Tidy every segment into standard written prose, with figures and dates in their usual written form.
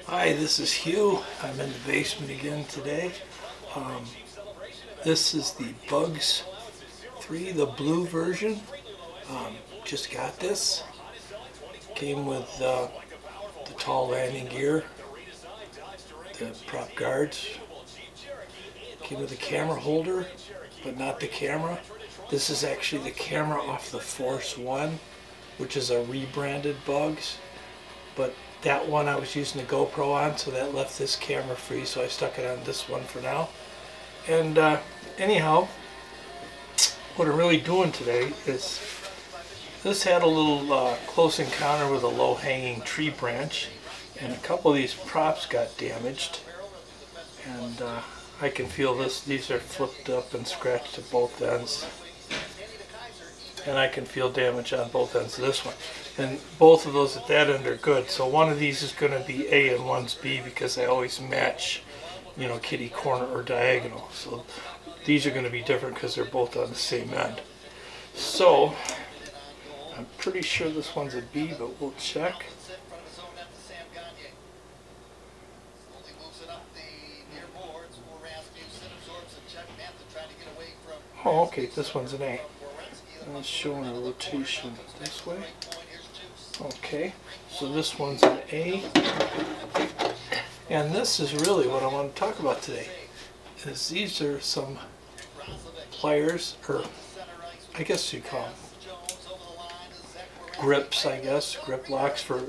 Hi, this is Hugh. I'm in the basement again today. This is the Bugs 3, the blue version. Just got this. Came with the tall landing gear, the prop guards. Came with a camera holder, but not the camera. This is actually the camera off the Force 1, which is a rebranded Bugs. But that one I was using the GoPro on, so that left this camera free, so I stuck it on this one for now. And anyhow, what I'm really doing today is, this had a little close encounter with a low-hanging tree branch, and a couple of these props got damaged. And I can feel these are flipped up and scratched at both ends. And I can feel damage on both ends of this one. And both of those at that end are good. So one of these is going to be A and one's B, because I always match, you know, kitty corner or diagonal. So these are going to be different because they're both on the same end. So I'm pretty sure this one's a B, but we'll check. Oh, okay, this one's an A. And it's showing a rotation this way. Okay, so this one's an A. And this is really what I want to talk about today. Is these are some pliers, or I guess you call them grips, I guess, grip locks for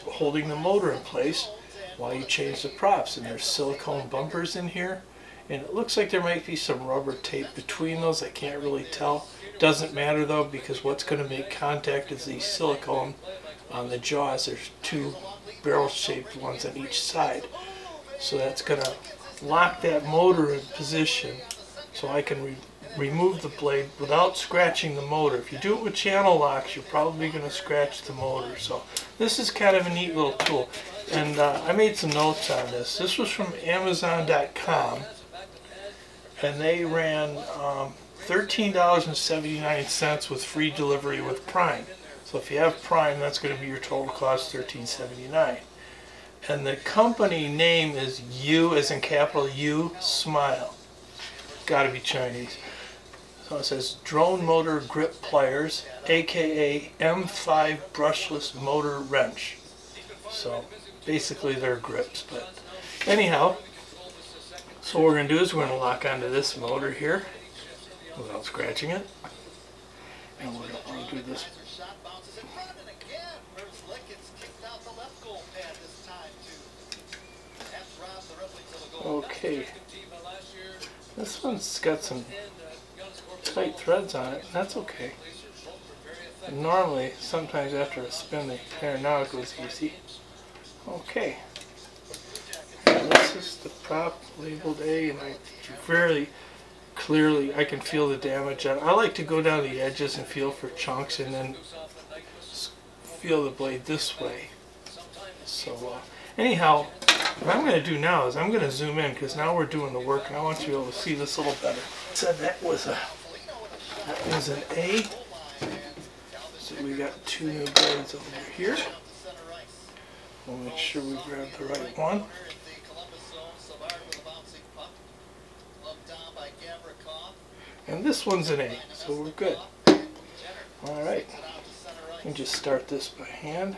holding the motor in place while you change the props. And there's silicone bumpers in here. And it looks like there might be some rubber tape between those. I can't really tell. Doesn't matter though, because what's going to make contact is the silicone on the jaws. There's two barrel-shaped ones on each side. So that's going to lock that motor in position so I can remove the blade without scratching the motor. If you do it with channel locks, you're probably going to scratch the motor. So this is kind of a neat little tool. And I made some notes on this. This was from Amazon.com. And they ran $13.79 with free delivery with Prime. So if you have Prime, that's going to be your total cost, $13.79. And the company name is U, as in capital U, Smile. Got to be Chinese. So it says Drone Motor Grip Pliers, aka M5 Brushless Motor Wrench. So basically they're grips. But anyhow, so what we're going to do is we're going to lock onto this motor here without scratching it. And we're going to do this. Okay. This one's got some tight threads on it. That's okay. And normally, sometimes after a spin they tear. Now it goes easy. Okay. This is the prop labeled A, and I very clearly, I can feel the damage on it. I like to go down the edges and feel for chunks and then feel the blade this way. So anyhow, what I'm going to do now is I'm going to zoom in, because now we're doing the work and I want you to be able to see this a little better. So that was an A. So we got two new blades over here. We'll make sure we grab the right one. And this one's an A, so we're good. Alright, you can just start this by hand.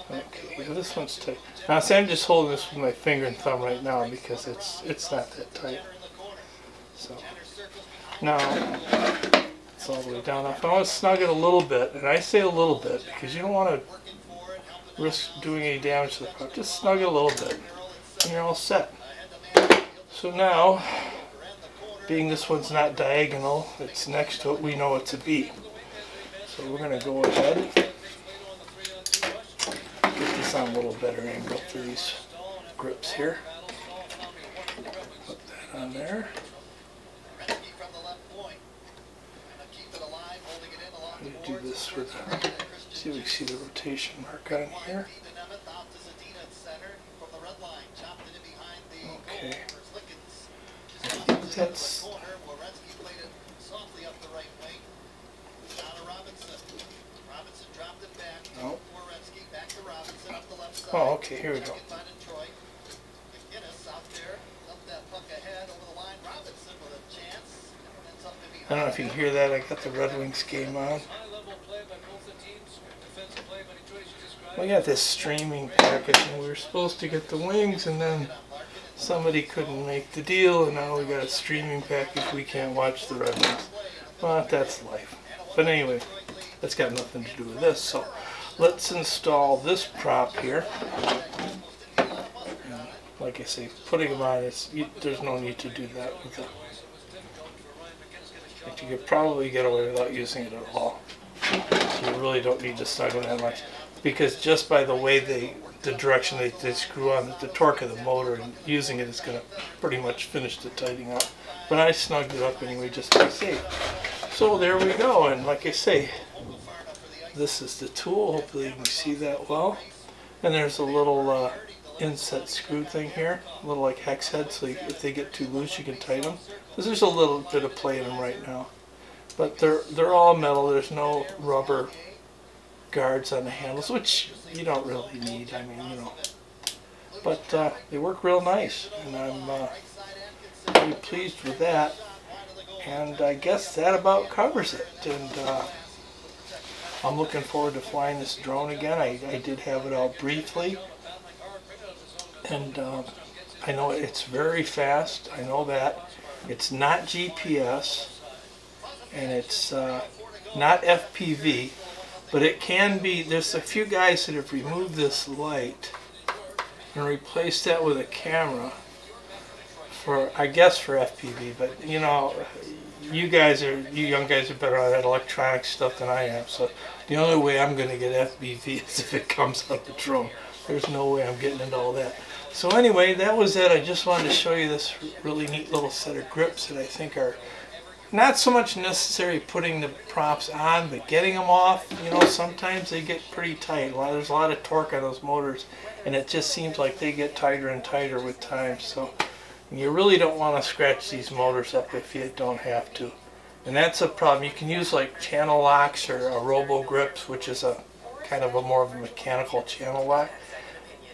Okay, this one's tight. Now see, I'm just holding this with my finger and thumb right now because it's not that tight. So now it's all the way down. Now if I want to snug it a little bit, and I say a little bit because you don't want to risk doing any damage to the prop, just snug it a little bit and you're all set. So now, being this one's not diagonal, it's next to it, we know it's a B. So we're going to go ahead, get this on a little better angle for these grips here. Put that on there. I'm going to do this for the, see if we can see the rotation mark on here. Okay. I think that's Oh, okay, here we go. I don't know if you can hear that. I got the Red Wings game on. We got this streaming package, and we were supposed to get the Wings, and then somebody couldn't make the deal, and now we got a streaming package. We can't watch the Red Wings. Well, that's life. But anyway, that's got nothing to do with this. So let's install this prop here. And like I say, putting them on, there's no need to do that with it. You could probably get away without using it at all. So you really don't need to snug them that much, because just by the way the direction they screw on, the torque of the motor, and using it is going to pretty much finish the tightening up. But I snugged it up anyway just to be safe. So there we go, and like I say, this is the tool. Hopefully you can see that well. And there's a little inset screw thing here, a little like hex head, so if they get too loose you can tighten them. Because there's a little bit of play in them right now. But they're all metal. There's no rubber guards on the handles, which you don't really need. I mean, you know. But they work real nice, and I'm pretty pleased with that. And I guess that about covers it. And I'm looking forward to flying this drone again. I did have it out briefly. And I know it's very fast. I know that. It's not GPS. And it's not FPV. But it can be. There's a few guys that have removed this light and replaced that with a camera for, I guess, for FPV. But you know, you young guys are better at that electronic stuff than I am. So the only way I'm going to get FPV is if it comes out the drone. There's no way I'm getting into all that. So anyway, that was it. I just wanted to show you this really neat little set of grips that I think are not so much necessary putting the props on, but getting them off. You know, sometimes they get pretty tight. There's a lot of torque on those motors, and it just seems like they get tighter and tighter with time. So you really don't want to scratch these motors up if you don't have to. And that's a problem. You can use like channel locks or robo grips, which is a kind of a more of a mechanical channel lock.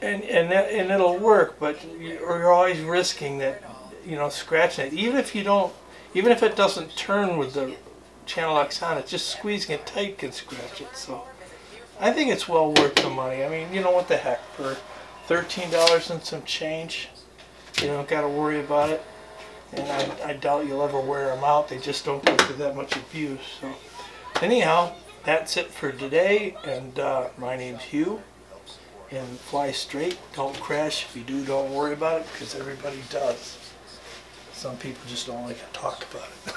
And it'll work, but you're always risking that, you know, scratching it. Even if it doesn't turn with the channel locks on, it's just squeezing it tight can scratch it. So I think it's well worth the money. I mean, you know, what the heck, for $13 and some change, you don't got to worry about it. And I doubt you'll ever wear them out. They just don't go through that much abuse. So anyhow, that's it for today. And my name's Hugh. And fly straight, don't crash. If you do, don't worry about it, because everybody does. Some people just don't like to talk about it.